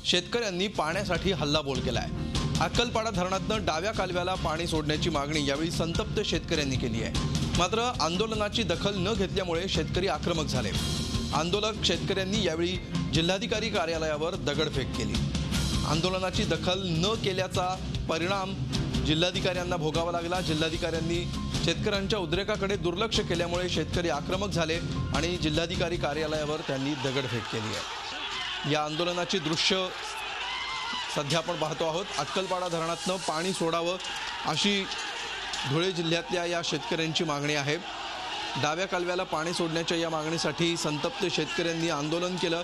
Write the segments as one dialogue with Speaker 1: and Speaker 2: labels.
Speaker 1: शेतकऱ्यांनी पाण्यासाठी हल्लाबोल केलाय। अक्कलपाडा धरणातून डाव्या कालव्याला पाणी सोडण्याची मागणी यावेळी संतप्त शेतकऱ्यांनी केली आहे। मात्र आंदोलनाची दखल न घेतल्यामुळे शेतकरी आक्रमक झाले। आंदोलक शेतकऱ्यांनी यावेळी जिल्हाधिकारी कार्यालयावर दगडफेक केली। आंदोलनाची दखल न केल्याचा परिणाम जिल्हाधिकाऱ्यांना भोगावा लागला। जिल्हाधिकाऱ्यांनी शेतकऱ्यांच्या उद्रेकाकडे दुर्लक्ष केल्यामुळे शेतकरी आक्रमक झाले आणि जिल्हाधिकारी कार्यालयावर त्यांनी दगडफेक केली आहे। या आंदोलनाची दृश्य सध्या आपण पाहतो आहोत। अक्कलपाडा धरणातून पाणी सोडावं अशी धुळे जिल्ह्यातल्या या शेतकऱ्यांची मागणी आहे। डाव्या कालव्याला पाणी सोडण्याच्या या मागणीसाठी संतप्त शेतकऱ्यांनी आंदोलन केलं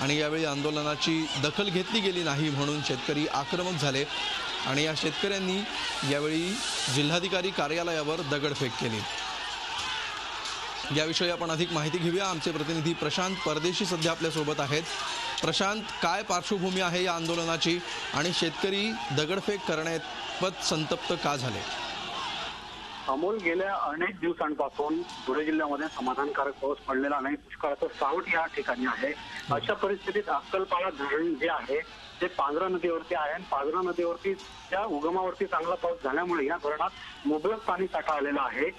Speaker 1: आणि यावेळी आंदोलनाची दखल घेतली गेली नाही म्हणून शेतकरी आक्रमक झाले आणि या शेतकऱ्यांनी यावेळी जिल्हाधिकारी कार्यालयावर दगडफेक केली। याविषयी आपण अधिक माहिती घेऊया। आमचे प्रतिनिधी प्रशांत परदेशी सध्या आपल्या सोबत आहेत। प्रशांत, काय पार्श्वभूमी आहे या आंदोलनाची आणि शेतकरी दगडफेक करण्यात संतप्त का झाले?
Speaker 2: अमोल, गेल्या अनेक दिवसांपासून धुळे जिल्ह्यामध्ये समाधानकारक पाऊस पडलेला नाही। दुष्काळाचं सावट या ठिकाणी आहे। अशा परिस्थितीत अक्कलपाडा धरण जे आहे ते पांझरा नदीवरती आहे आणि पांझरा नदीवरती त्या उगमावरती चांगला पाऊस झाल्यामुळे या धरणात मुबलक पाणी साठा आलेला आहे।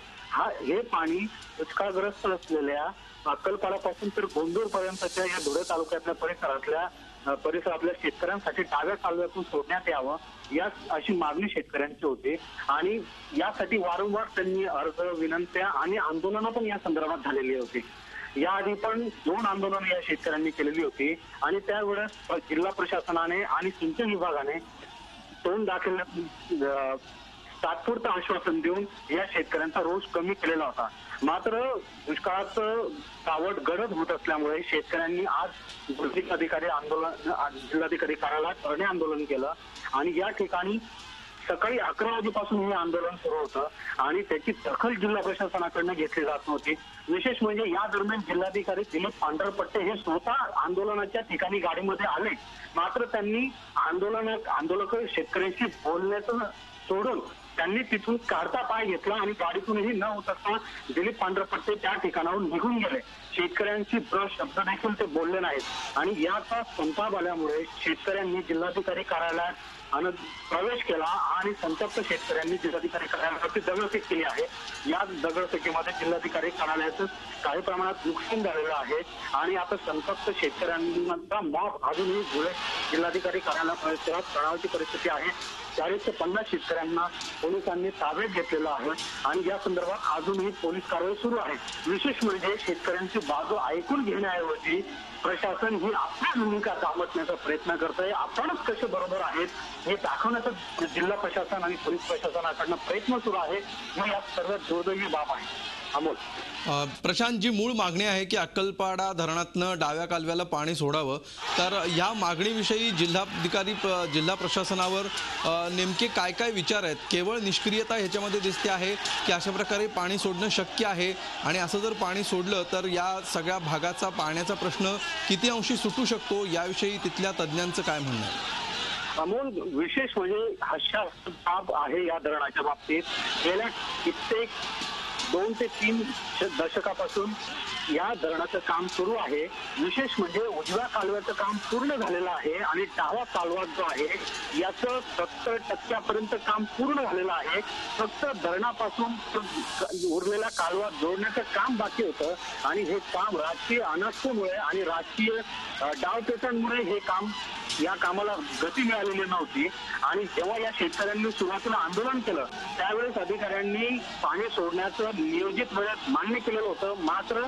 Speaker 2: हे पाणी दुष्काळग्रस्त असलेल्या अक्कलपाडापासून तर गोंदूर पर्यंतच्या या धुळे तालुक्यातल्या परिसरातल्या शेतकऱ्यांसाठी डाव्या कालव्यातून सोडण्यात यावं या अशी मागणी शेतकऱ्यांची होती आणि यासाठी वारंवार त्यांनी अर्ज, विनंत्या आणि आंदोलनं पण या संदर्भात झालेली होती। याआधी पण 2 आंदोलनं या शेतकऱ्यांनी केलेली होती आणि त्यावेळेस जिल्हा प्रशासनाने आणि सिंचन विभागाने तोंड दाखल तात्पुरतं आश्वासन देऊन या शेतकऱ्यांचा रोष कमी केलेला होता। मात्र दुष्काळाचं सावट गडद होत असल्यामुळे शेतकऱ्यांनी आज जिल्हाधिकारी कार्यालयात धरणे आंदोलन केलं आणि या ठिकाणी सकाळी 11 वाजेपासून हे आंदोलन सुरू होतं आणि त्याची दखल जिल्हा प्रशासनाकडनं घेतली जात नव्हती। विशेष म्हणजे या दरम्यान जिल्हाधिकारी दिलीप पांढरपट्टे हे स्वतः आंदोलनाच्या ठिकाणी गाडीमध्ये आले, मात्र त्यांनी आंदोलक शेतकऱ्यांशी बोलण्याचं सोडून त्यांनी तिथून काढता पाय घेतला आणि गाडीतूनही न उतरता दिलीप पांढरपट्टे त्या ठिकाणाहून निघून गेले। शेतकऱ्यांची शब्द देखील ते बोलले नाहीत आणि याचा संताप आल्यामुळे शेतकऱ्यांनी जिल्हाधिकारी कार्यालयात प्रवेश केला आणि संतप्त शेतकऱ्यांनी जिल्हाधिकारी कार्यालयावरती दगडफेक केली आहे। या दगडफेकीमध्ये जिल्हाधिकारी कार्यालयाचं काही प्रमाणात नुकसान झालेलं आहे आणि आता संतप्त शेतकऱ्यांचा मॉब अजूनही धुळे जिल्हाधिकारी कार्यालयात परिसरात तणावाची परिस्थिती आहे। 40 ते 50 शेतकऱ्यांना पोलिसांनी ताब्यात घेतलेलं आहे आणि या संदर्भात अजूनही पोलीस कारवाई सुरू आहे। विशेष म्हणजे शेतकऱ्यांची बाजू ऐकून घेण्याऐवजी प्रशासन ही आपली भूमिका दामटण्याचा प्रयत्न करत आहे। आपणच कसे बरोबर आहेत हे दाखवण्याचा जिल्हा प्रशासन आणि पोलीस प्रशासनाकडनं प्रयत्न सुरू आहे ही यात सर्वात दुर्दैवी बाब आहे। अमोल,
Speaker 1: प्रशांत, जी मूळ मागणी आहे की अक्कलपाडा धरणातून डाव्या कालव्याला पाणी सोडावं, तर या मागणीविषयी जिल्हा प्रशासनावर नेमके काय काय विचार आहेत? केवळ निष्क्रियता ह्याच्यामध्ये दिसते आहे की अशा प्रकारे पाणी सोडणं शक्य आहे आणि असं जर पाणी सोडलं तर या सगळ्या भागाचा पाण्याचा प्रश्न किती अंशी सुटू शकतो याविषयी तिथल्या तज्ज्ञांचं काय म्हणणं आहे?
Speaker 2: अमोल, विशेष म्हणजे हास्यास्पद आहे या धरणाच्या बाबतीत। गेल्या कित्येक 2 ते 3 दशकापासून या धरणाचं काम सुरू आहे। विशेष म्हणजे उजव्या कालव्याचं काम पूर्ण झालेलं आहे आणि डावा कालवा जो आहे याचं 70% काम पूर्ण झालेलं आहे। फक्त धरणापासून उरलेला कालवा जोडण्याचं काम बाकी होतं आणि हे काम राजकीय अनास्थेमुळे आणि राजकीय डावपेचांमुळे या कामाला गती मिळालेली नव्हती आणि जेव्हा या शेतकऱ्यांनी सुरुवातीला आंदोलन केलं त्यावेळेस अधिकाऱ्यांनी पाणी सोडण्याचं नियोजित वेळेत मान्य केलेलं होतं, मात्र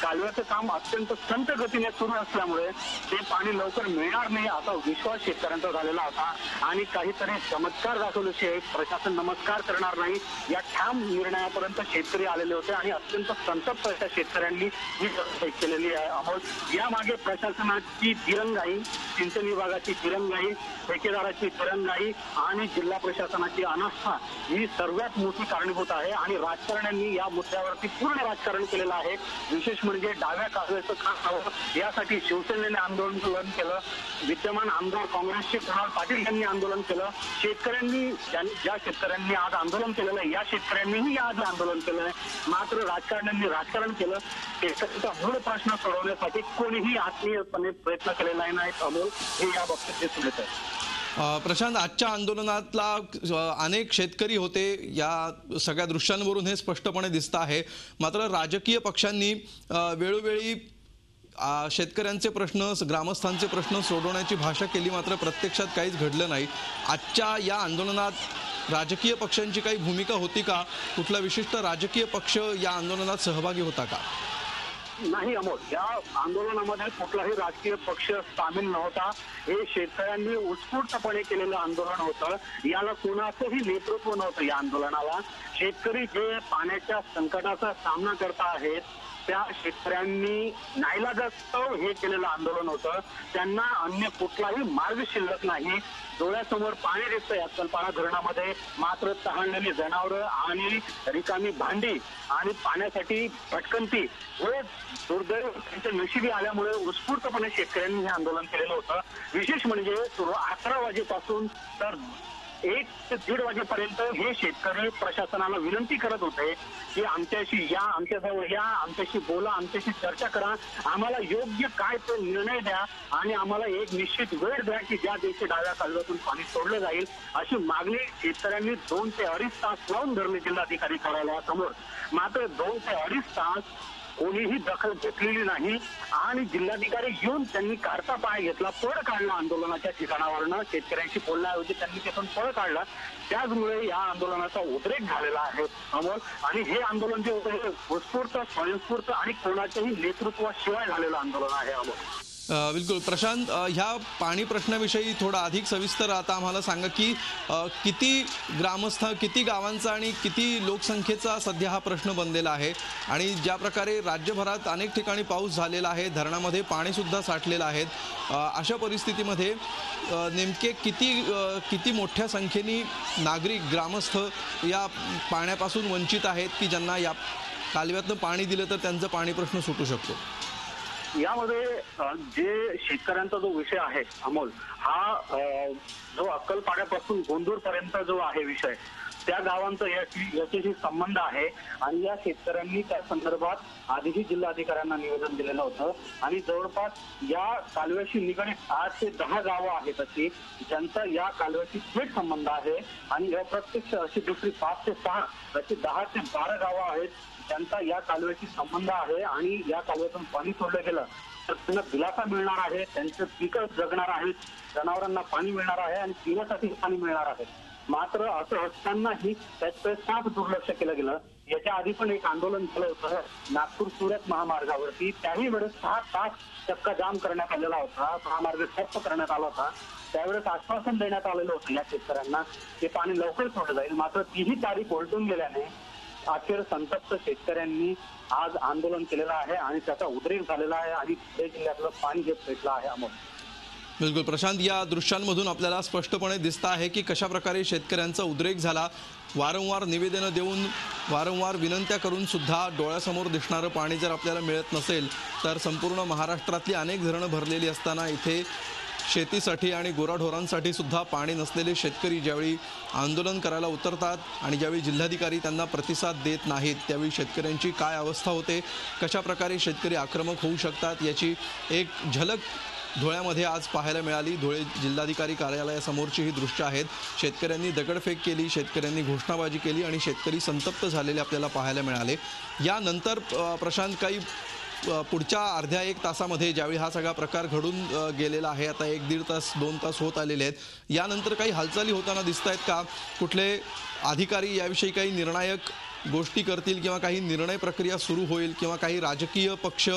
Speaker 2: कालव्याचं काम अत्यंत संत गतीने सुरू असल्यामुळे ते पाणी लवकर मिळणार नाही असा विश्वास शेतकऱ्यांचा झालेला होता आणि काहीतरी चमत्कार दाखवल्याशिवाय प्रशासन नमस्कार करणार नाही या ठाम निर्णयापर्यंत शेतकरी आलेले होते आणि अत्यंत संतप्त अशा शेतकऱ्यांनी ही दगडफेक केलेली आहे। अमोल, यामागे प्रशासनाची दिरंगाई, सिंचन विभागाची दिरंगाई, ठेकेदाराची दिरंगाई आणि जिल्हा प्रशासनाची अनास्था ही सर्वात मोठी कारणीभूत आहे आणि राजकारण्यांनी या मुद्द्यावरती पूर्ण राजकारण केलेलं आहे। विशेष विशेष म्हणजे डाव्या कालव्याचं का व्हावं यासाठी शिवसेनेने आंदोलन केलं. विद्यमान आमदार काँग्रेसचे कुणाल पाटील यांनी आंदोलन केलं. शेतकऱ्यांनी ज्या शेतकऱ्यांनी आज आंदोलन केलेलं आहे या शेतकऱ्यांनीही आज आंदोलन केलं आहे. मात्र राजकारण्यांनी राजकारण केलं. शेतकऱ्यांचा मूळ प्रश्न सोडवण्यासाठी कोणीही आत्मीयपणे प्रयत्न केलेला नाही. अमोल, हे या बाबतीत दिसून येत आहे.
Speaker 1: प्रशांत, आजच्या आंदोलनातला अनेक शेतकरी होते, या सगळ्या दृश्यांवरून हे स्पष्टपणे दिसतं आहे. मात्र राजकीय पक्षांनी वेळोवेळी शेतकऱ्यांचे प्रश्न, ग्रामस्थांचे प्रश्न सोडवण्याची भाषा केली, मात्र प्रत्यक्षात काहीच घडलं नाही. आजच्या या आंदोलनात राजकीय पक्षांची काही भूमिका होती का? कुठला विशिष्ट राजकीय पक्ष या आंदोलनात सहभागी होता का?
Speaker 2: नाही अमोल, या आंदोलनामध्ये कुठलाही राजकीय पक्ष सामील नव्हता. हे शेतकऱ्यांनी उत्स्फूर्तपणे केलेलं आंदोलन होतं. याला कोणाचंही नेतृत्व नव्हतं. या आंदोलनाला शेतकरी जे पाण्याच्या संकटाचा सामना करत आहेत त्या शेतकऱ्यांनी नाईलाजास्तव हे केलेलं आंदोलन होतं. त्यांना अन्य कुठलाही मार्ग शिल्लक नाही. डोळ्यासमोर पाणी दिसतंय अक्कलपाडा धरणामध्ये, मात्र तहानलेली जनावरं आणि रिकामी भांडी आणि पाण्यासाठी भटकंती हे दुर्दैव त्यांच्या नशिबी आल्यामुळे उत्स्फूर्तपणे शेतकऱ्यांनी हे आंदोलन केलेलं होतं. विशेष म्हणजे 11 वाजेपासून तर 1 ते 1:30 वाजेपर्यंत हे शेतकरी प्रशासनाला विनंती करत होते की आमच्याशी या, आमच्याजवळ या, आमच्याशी बोला, आमच्याशी चर्चा करा, आम्हाला योग्य काय तो निर्णय द्या आणि आम्हाला एक निश्चित वेळ द्या की ज्या दिवशी डाव्या कालव्यातून पाणी सोडलं जाईल. अशी मागणी शेतकऱ्यांनी 2 ते 2.5 तास लावून धरली जिल्हाधिकारी कार्यालयासमोर. मात्र 2 ते 2.5 तास कोणीही दखल घेतलेली नाही आणि जिल्हाधिकारी येऊन त्यांनी काढता पाय घेतला, पळ काढला आंदोलनाच्या ठिकाणावरनं. शेतकऱ्यांशी बोलण्याऐवजी त्यांनी तिथून पळ काढला. त्याचमुळे या आंदोलनाचा उद्रेक झालेला आहे अमोल. आणि हे आंदोलन जे होतं हे उत्स्फूर्त, स्वयंस्फूर्त आणि कोणाच्याही नेतृत्वाशिवाय झालेलं आंदोलन आहे अमोल.
Speaker 1: बिलकुल प्रशांत, ह्या पाणी प्रश्नाविषयी थोडा अधिक सविस्तर आता आम्हाला सांगा की किती ग्रामस्थ, किती गावांचा आणि किती लोकसंख्येचा सध्या हा प्रश्न बनलेला आहे आणि ज्या प्रकारे राज्यभरात अनेक ठिकाणी पाऊस झालेला आहे, धरणामध्ये पाणीसुद्धा साठलेलं आहे, अशा परिस्थितीमध्ये नेमके किती मोठ्या संख्येने नागरिक, ग्रामस्थ या पाण्यापासून वंचित आहेत की ज्यांना या कालव्यातनं पाणी दिलं तर त्यांचा पाणी प्रश्न सुटू शकतो?
Speaker 2: यामध्ये जे शेतकऱ्यांचा जो विषय आहे अमोल, हा जो अक्कलपाड्यापासून गोंदूर पर्यंत जो आहे विषय, त्या गावांचा याच्याशी संबंध आहे आणि या शेतकऱ्यांनी त्या संदर्भात आधीही जिल्हाधिकाऱ्यांना निवेदन दिलेलं होतं आणि जवळपास या कालव्याशी निगडीत 8 ते 10 गावं आहेत अशी ज्यांचा या कालव्याशी थेट संबंध आहे आणि अप्रत्यक्ष अशी दुसरी 5 ते 6 अशी 10 ते 12 गावं आहेत ज्यांचा या कालव्याशी संबंध आहे आणि या कालव्यातून पाणी सोडलं गेलं तर त्यांना दिलासा मिळणार आहे, त्यांचं पिकं जगणार आहेत, जनावरांना पाणी मिळणार आहे आणि पिण्यासाठी पाणी मिळणार आहे. मात्र असं असतानाही त्याचं साफ दुर्लक्ष केलं गेलं. याच्या आधी पण एक आंदोलन झालं होतं नागपूर सुरत महामार्गावरती. त्याही वेळेस 6 तास चक्का जाम करण्यात आलेला होता, महामार्ग ठप्प करण्यात आला होता. त्यावेळेस आश्वासन देण्यात आलेलं होतं या शेतकऱ्यांना की पाणी लवकर सोडलं जाईल. मात्र तीही तारीख उलटून गेल्याने अखेर संतप्त शेतकऱ्यांनी आज आंदोलन केलेलं आहे आणि त्याचा उद्रेक झालेला आहे आणि पुणे जिल्ह्यातलं पाणी घेत पेटलं आहे अमोल.
Speaker 1: बिलकुल प्रशांत, या दृश्यांमधून आपल्याला स्पष्टपणे दिसतं आहे की कशा प्रकारे शेतकऱ्यांचा उद्रेक झाला. वारंवार निवेदनं देऊन, वारंवार विनंत्या करून सुद्धा डोळ्यासमोर दिसणारं पाणी जर आपल्याला मिळत नसेल तर संपूर्ण महाराष्ट्रातली अनेक धरणं भरलेली असताना इथे शेतीसाठी आणि गुराढोरांसाठी सुद्धा पाणी नसलेले शेतकरी ज्यावेळी आंदोलन करायला उतरतात आणि ज्यावेळी जिल्हाधिकारी त्यांना प्रतिसाद देत नाहीत त्यावेळी शेतकऱ्यांची काय अवस्था होते, कशा प्रकारे शेतकरी आक्रमक होऊ शकतात याची एक झलक धुळ्यामध्ये आज पाहायला मिळाली. धुळे जिल्हाधिकारी कार्यालयासमोरची ही दृश्य आहेत. शेतकऱ्यांनी दगडफेक केली, शेतकऱ्यांनी घोषणाबाजी केली आणि शेतकरी संतप्त झालेले आपल्याला पाहायला मिळाले. यानंतर प्रशांत, काही पुढच्या अर्ध्या 1 तासामध्ये ज्यावेळी हा सगळा प्रकार घडून गेलेला आहे, आता 1-1.5 तास 2 तास होत आलेले आहेत, यानंतर काही हालचाली होताना दिसत आहेत का? कुठले अधिकारी याविषयी काही निर्णायक गोष्टी करतील किंवा काही निर्णय प्रक्रिया सुरू होईल किंवा काही राजकीय पक्ष,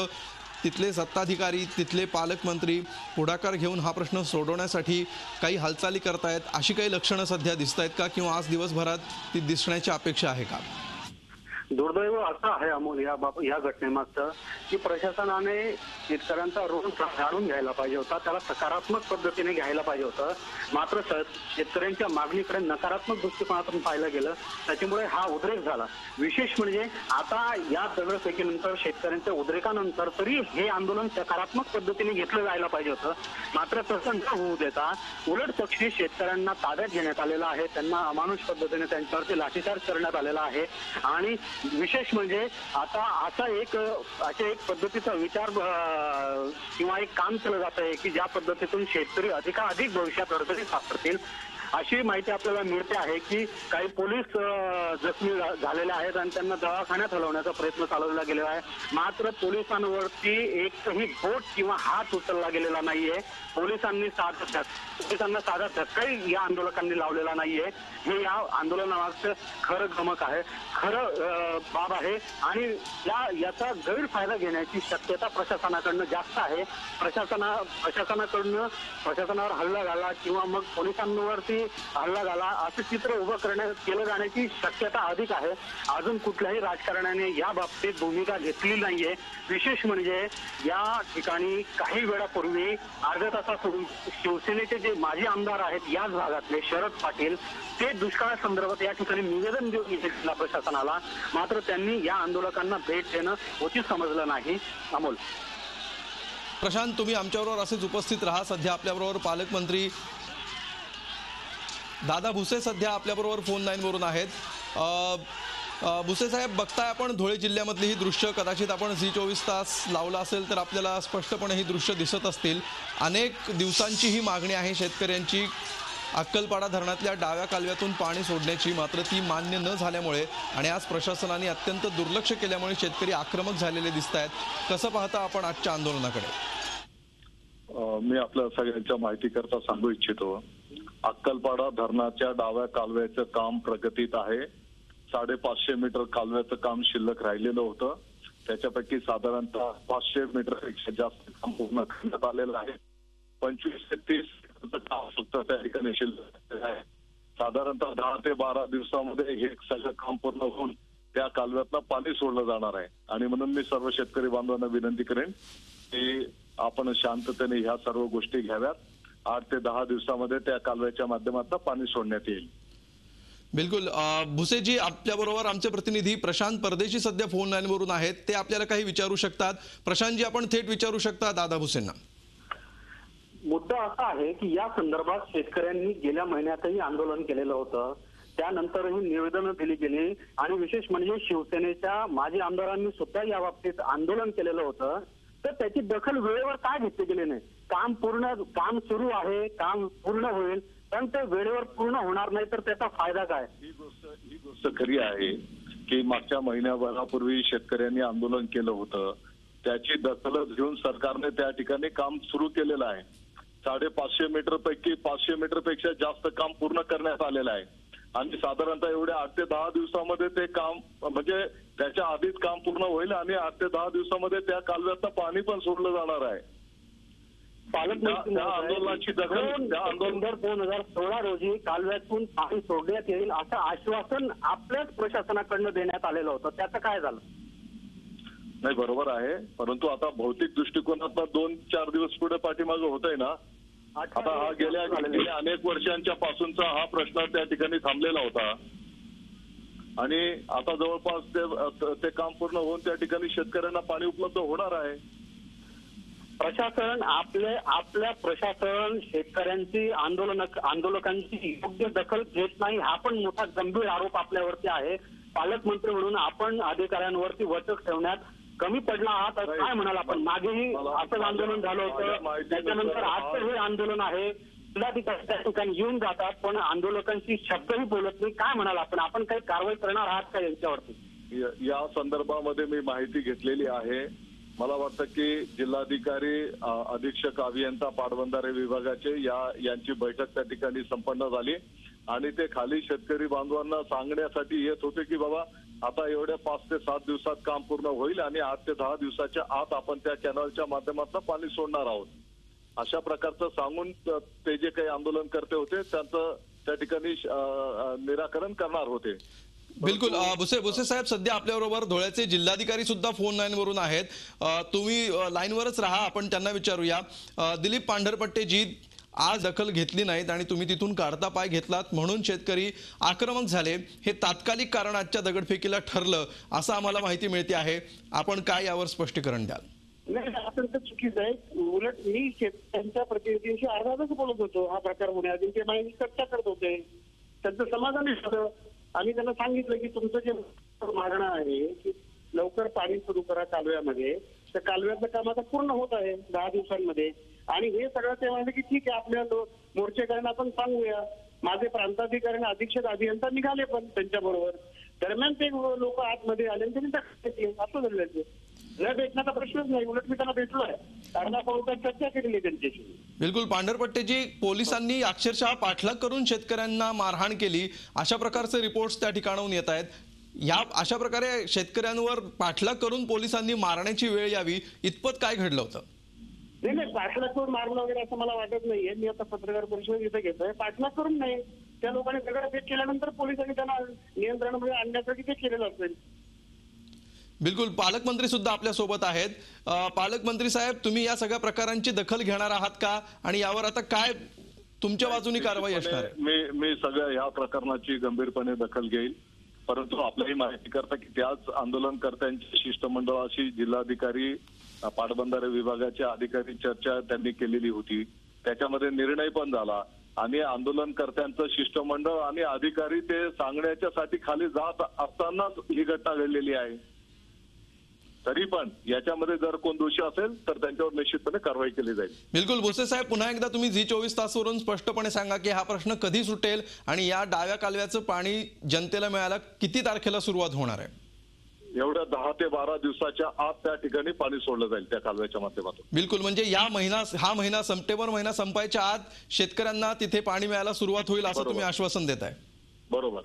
Speaker 1: तिथले सत्ताधिकारी, तिथले पालकमंत्री पुढाकार घेऊन हा प्रश्न सोडवण्यासाठी काही हालचाली करतायत, अशी काही लक्षणं सध्या दिसत आहेत का किंवा आज दिवसभरात ती दिसण्याची अपेक्षा आहे का?
Speaker 2: दुर्दैव असं आहे अमोल या घटनेमागचं की प्रशासनाने शेतकऱ्यांचा ऋण जाणून घ्यायला पाहिजे होता, त्याला सकारात्मक पद्धतीने घ्यायला पाहिजे होतं. मात्र शेतकऱ्यांच्या मागणीकडे नकारात्मक दृष्टिकोनातून पाहिलं गेलं, त्याच्यामुळे हा उद्रेक झाला. विशेष म्हणजे आता या दगडफेकीनंतर शेतकऱ्यांच्या उद्रेकानंतर तरी हे आंदोलन सकारात्मक पद्धतीने घेतलं जायला पाहिजे होतं. मात्र तसं न होऊ देता उलट पक्षी शेतकऱ्यांना ताब्यात घेण्यात आलेला आहे, त्यांना अमानुष पद्धतीने त्यांच्यावरती लाठीचार्ज करण्यात आलेला आहे. आणि विशेष म्हणजे आता अशा एक पद्धतीचा विचार किंवा एक काम केलं जात आहे की ज्या पद्धतीतून शेतकरी अधिकाधिक भविष्यात अडचणीत सापडतील. अशी माहिती आपल्याला मिळते आहे की काही पोलीस जखमी झालेले आहेत आणि त्यांना दवाखान्यात हलवण्याचा प्रयत्न चालवला गेलेला आहे. मात्र पोलिसांवरती एकही बोट किंवा हात उचलला गेलेला नाहीये. पोलिसांना साधा धक्काही या आंदोलकांनी लावलेला नाहीये. हे या आंदोलनामागचं खरं गमक आहे, खरं बाब आहे. आणि याचा गैरफायदा घेण्याची शक्यता प्रशासनाकडनं जास्त आहे. प्रशासनावर हल्ला झाला किंवा मग पोलिसांवरती हल्ला झाला असं चित्र उभं केलं जाण्याची शक्यता अधिक आहे. अजून कुठल्याही राजकारण्याने या बाबतीत भूमिका घेतली नाहीये. विशेष म्हणजे या ठिकाणी काही वेळापूर्वी अर्ध्या तासापूर्वी शिवसेनेचे जे माजी आमदार आहेत याच भागातले शरद पाटील, ते दुष्काळासंदर्भात या ठिकाणी निवेदन देऊन जिल्हा प्रशासनाला. मात्र त्यांनी या आंदोलकांना भेट देणं उचित समजलं नाही. अमोल.
Speaker 1: प्रशांत, तुम्ही आमच्याबरोबर असेच उपस्थित राहा. सध्या आपल्याबरोबर पालकमंत्री दादा भुसे सध्या आपल्याबरोबर फोन लाईनवरून आहेत. भुसे साहेब, बघताय आपण धुळे जिल्ह्यामधली ही दृश्य, कदाचित आपण झी24 तास लावला असेल तर आपल्याला स्पष्टपणे ही दृश्य दिसत असतील. अनेक दिवसांची ही मागणी आहे शेतकऱ्यांची अक्कलपाडा धरणातल्या डाव्या कालव्यातून पाणी सोडण्याची, मात्र ती मान्य न झाल्यामुळे आणि आज प्रशासनाने अत्यंत दुर्लक्ष केल्यामुळे शेतकरी आक्रमक झालेले दिसत आहेत. कसं पाहता आपण आजच्या आंदोलनाकडे?
Speaker 3: मी आपल्या सगळ्यांच्या माहितीकरता सांगू इच्छितो, अक्कलपाडा धरणाच्या डाव्या कालव्याचं काम प्रगतीत आहे. 550 मीटर कालव्याचं काम शिल्लक राहिलेलं होतं. त्याच्यापैकी साधारणतः 500 मीटरपेक्षा जास्त काम पूर्ण करण्यात आलेलं आहे. 25 ते 30 काम फक्त त्या ठिकाणी शिल्लक आहे. साधारणतः 10 ते 12 दिवसामध्ये हे सगळं काम पूर्ण होऊन त्या कालव्यातनं पाणी सोडलं जाणार आहे. आणि म्हणून मी सर्व शेतकरी बांधवांना विनंती करेन की आपण शांततेने ह्या सर्व गोष्टी घ्याव्यात. 8 ते 10 दिवसामध्ये त्या कालव्याच्या माध्यमातून पाणी सोडण्यात येईल.
Speaker 1: बिलकुल. भुसेजी, आपल्याबरोबर आमचे प्रतिनिधी प्रशांत परदेशी सध्या फोन लाईनवरून आहेत. ते आपल्याला काही विचारू शकतात. प्रशांतजी, आपण थेट विचारू शकता दादा भुसेंना.
Speaker 2: मुद्दा असा आहे की या संदर्भात शेतकऱ्यांनी गेल्या महिन्यातही आंदोलन केलेलं होतं. त्यानंतरही निवेदनं दिली गेली आणि विशेष म्हणजे शिवसेनेच्या माजी आमदारांनी सुद्धा या बाबतीत आंदोलन केलेलं होतं. तर त्याची दखल वेळेवर का घेतली गेली नाही? काम सुरू आहे, काम पूर्ण होईल, पण ते वेळेवर पूर्ण होणार नाही तर त्याचा फायदा काय?
Speaker 3: ही गोष्ट खरी आहे की मागच्या महिन्याभरापूर्वी शेतकऱ्यांनी आंदोलन केलं होतं. त्याची दखल घेऊन सरकारने त्या ठिकाणी काम सुरू केलेलं आहे. 550 मीटर पैकी 500 मीटरपेक्षा जास्त काम पूर्ण करण्यात आलेलं आहे. आणि साधारणतः एवढ्या 8 ते 10 दिवसामध्ये ते काम, म्हणजे त्याच्या आधीच काम पूर्ण होईल आणि 8 ते 10 दिवसामध्ये त्या कालव्यातनं पाणी पण सोडलं जाणार आहे.
Speaker 2: पालकमंत्री
Speaker 3: आंदोलनाची दखल
Speaker 2: 2016 रोजी कालव्यातून पाणी सोडण्यात येईल असं आश्वासन आपल्याच प्रशासनाकडनं देण्यात आलेलं होतं. त्याचं काय झालं?
Speaker 3: नाही, बरोबर आहे, परंतु आता भौतिक दृष्टिकोनात 2-4 दिवस पुढे पाठीमागं होतंय ना. आता हा गेल्या अनेक वर्षांच्या पासूनचा हा प्रश्न त्या ठिकाणी थांबलेला होता आणि आता जवळपास ते काम पूर्ण होऊन त्या ठिकाणी शेतकऱ्यांना पाणी उपलब्ध होणार आहे.
Speaker 2: प्रशासन आपल्या प्रशासन शेतकऱ्यांची आंदोलकांची योग्य दखल घेत नाही, हा पण मोठा गंभीर आरोप आपल्यावरती आहे. पालकमंत्री म्हणून आपण अधिकाऱ्यांवरती वचक ठेवण्यात कमी पडला आहात काय म्हणाल आपण? मागेही असंच आंदोलन झालं होतं, त्याच्यानंतर आजचं हे आंदोलन आहे. जिल्हाधिकारी त्या ठिकाणी येऊन जातात पण आंदोलकांशी शब्दही बोलत नाही. काय म्हणाल आपण काही कारवाई करणार आहात का यांच्यावरती?
Speaker 3: या संदर्भामध्ये मी माहिती घेतलेली आहे. मला वाटतं की जिल्हाधिकारी, अधीक्षक अभियंता पाटबंधारे विभागाचे यांची बैठक त्या ठिकाणी संपन्न झाली आणि ते खाली शेतकरी बांधवांना सांगण्यासाठी येत होते की बाबा आता एवढ्या 5 ते 7 दिवसात काम पूर्ण होईल आणि 8 ते 10 दिवसाच्या आत आपण त्या कॅनलच्या माध्यमातून पाणी सोडणार आहोत, अशा प्रकारचं सांगून ते जे काही आंदोलन करते होते त्यांचं त्या ठिकाणी निराकरण करणार होते.
Speaker 1: बिलकुल भुसे साहेब, सध्या आपल्याबरोबर धुळ्याचे जिल्हाधिकारी सुद्धा फोन लाईनवरून आहेत. तुम्ही लाईनवरच राहा, आपण त्यांना विचारूया. दिलीप पांढरपट्टे जी आज दखल घेतली नाहीत आणि तुम्ही तिथून काढता पाय घेतलात म्हणून शेतकरी आक्रमक झाले, हे तात्कालिक कारण आजच्या दगडफेकीला ठरलं असं आम्हाला माहिती मिळते आहे. आपण काय यावर स्पष्टीकरण द्याल?
Speaker 2: नाही, असं तर चुकीचं आहे. उलट मी शेतकऱ्यांच्या प्रतिनिधींशी अर्धा तास बोलत होतो. हा प्रकार होण्याआधी ते माहिती चर्चा करत होते. त्यांचं समाधान झालं. आम्ही त्यांना सांगितलं की तुमचं जे मागणं आहे की लवकर पाणी सुरू करा कालव्यामध्ये, तर कालव्याचं काम आता पूर्ण होत आहे 10 दिवसांमध्ये. आणि हे सगळं ते म्हणले की ठीक आहे, आपल्या मोर्चेकऱ्यांना आपण सांगूया. माझे प्रांताधिकारी आणि अधीक्षक अभियंता निघाले पण त्यांच्या बरोबर. दरम्यान ते लोक आतमध्ये आले आणि त्यांनी दखल घेतली. असं झालं. न भेटण्याचा प्रश्नच नाही. उलट मी त्यांना भेटलोय. अर्धा पाऊण तास चर्चा केलेली आहे त्यांच्याशी.
Speaker 1: बिलकुल पांढरपट्टेजी, पोलिसांनी अक्षरशः पाठलाग करून शेतकऱ्यांना मारहाण केली अशा प्रकारचे रिपोर्ट्स त्या ठिकाणाहून येत आहेत. या अशा प्रकारे शेतकऱ्यांवर पाठलाग करून पोलिसांनी मारण्याची वेळ यावी इतपत काय घडलं होतं?
Speaker 2: नाही, पाठलाग करून मारलं वगैरे असं मला वाटत नाहीये. मी आता पत्रकार परिषद इथे घेतोय. पाठलाग करून नाही, त्या लोकांनी दगडफेक केल्यानंतर पोलिसांनी त्यांना नियंत्रणामध्ये आणण्यासाठी ते केलेलं असेल.
Speaker 1: बिलकुल, पालकमंत्री सुद्धा आपल्या सोबत आहेत. पालकमंत्री साहेब, तुम्ही या सगळ्या प्रकारांची दखल घेणार आहात का आणि यावर आता काय तुमच्या बाजूनी कारवाई असणार आहे?
Speaker 3: मी सगळ्या या प्रकरणाची गंभीरपणे दखल घेईल. परंतु आपल्याही माहिती करता की त्याच आंदोलनकर्त्यांच्या शिष्टमंडळाशी जिल्हाधिकारी, पाटबंधारे विभागाचे अधिकारी चर्चा त्यांनी केलेली होती. त्याच्यामध्ये निर्णय पण झाला आणि आंदोलनकर्त्यांचं शिष्टमंडळ आणि अधिकारी ते सांगण्याच्यासाठी खाली जात असतानाच ही घटना घडलेली आहे. तरी पण याच्यामध्ये जर कोण दोषी असेल तर त्यांच्यावर निश्चितपणे कारवाई केली जाईल.
Speaker 1: बिलकुल. भुसे साहेब, पुन्हा एकदा तुम्ही झी 24 तासवरून स्पष्टपणे सांगा की हा प्रश्न कधी सुटेल आणि या डाव्या कालव्याचं पाणी जनतेला मिळायला किती तारखेला सुरुवात होणार आहे?
Speaker 3: एवढ्या 10 ते 12 दिवसाच्या आत त्या ठिकाणी पाणी सोडलं जाईल त्या कालव्याच्या माध्यमातून.
Speaker 1: बिलकुल, म्हणजे हा महिना सप्टेंबर महिना संपायच्या आत शेतकऱ्यांना तिथे पाणी मिळायला सुरुवात होईल असं तुम्ही आश्वासन देताय?
Speaker 3: बरोबर.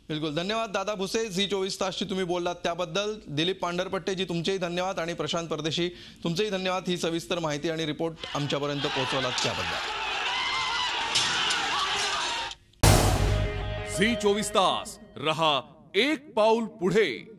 Speaker 1: बिलकुल. धन्यवाद दादा भुसे, झी 24 तासशी तुम्ही बोललात त्याबद्दल. दिलीप पांढरपट्टेजी, तुमचेही धन्यवाद आणि प्रशांत परदेशी तुमचेही धन्यवाद ही सविस्तर माहिती आणि रिपोर्ट आमच्यापर्यंत पोहोचवलात त्याबद्दल.
Speaker 4: झी 24 तास रहा एक पाऊल पुढे.